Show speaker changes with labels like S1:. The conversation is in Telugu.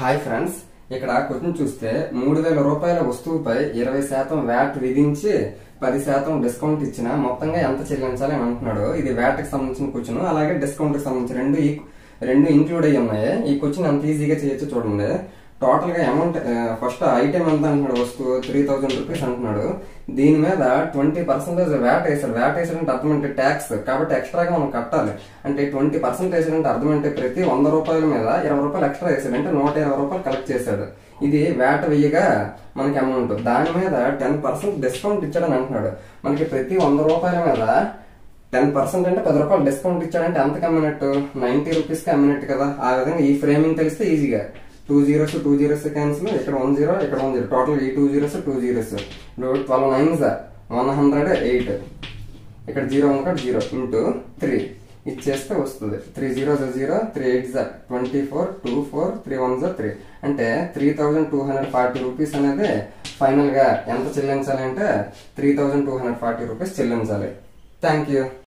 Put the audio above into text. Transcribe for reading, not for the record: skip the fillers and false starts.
S1: హాయ్ ఫ్రెండ్స్, ఇక్కడ క్వశ్చన్ చూస్తే 3000 రూపాయల వస్తువుపై 20% వ్యాట్ విధించి 10% డిస్కౌంట్ ఇచ్చిన మొత్తంగా ఎంత చెల్లించాలి అని అంటున్నాడు. ఇది వ్యాట్ కి సంబంధించిన క్వశ్చన్, అలాగే డిస్కౌంట్ కి సంబంధించి రెండు ఇంక్లూడ్ అయ్యి ఉన్నాయి. ఈ క్వశ్చన్ ఎంత ఈజీగా చేయొచ్చు చూడండి. టోటల్ గా అమౌంట్ ఫస్ట్ ఐటమ్ ఎంత అంటున్నాడు, వస్తువు 3000 రూపీస్ అంటున్నాడు. దీని మీద 20% వ్యాట్ వేసాడు. వ్యాట్ వేసాడంటే అర్థం అంటే ట్యాక్స్, కాబట్టి ఎక్స్ట్రాగా మనం కట్టాలి. అంటే 20% వేసాడంటే అర్థం అంటే ప్రతి 100 రూపాయల మీద 20 రూపాయలు ఎక్స్ట్రా వేసాడు, అంటే 120 రూపాయలు కలెక్ట్ చేశాడు. ఇది వ్యాట్ వెయ్యగా మనకి అమౌంట్. దాని మీద 10% డిస్కౌంట్ ఇచ్చాడని అంటున్నాడు. మనకి ప్రతి 100 రూపాయల మీద 10% అంటే 10 రూపాయలు డిస్కౌంట్ ఇచ్చాడంటే ఎంతకు అమ్మినట్టు, 90 రూపీస్ కి అమ్మినట్టు కదా. ఆ విధంగా ఈ ఫ్రేమింగ్ తెలిస్తే ఈజీగా 2 zeros క్యాన్సిల్, ఇక్కడ 1 0, ఇక్కడ 1 0, టోటల్ ఈ 2 zeros 12 9s 108, ఇక్కడ 0 1 0 ఇంటూ 3 ఇచ్చేస్తే వస్తుంది. 3 0s 0, 3 8s 24, 2 4, 3 1s 3, అంటే 3240 రూపీస్ అనేది ఫైనల్ గా ఎంత చెల్లించాలి అంటే 3240 రూపీస్ చెల్లించాలి. Thank you.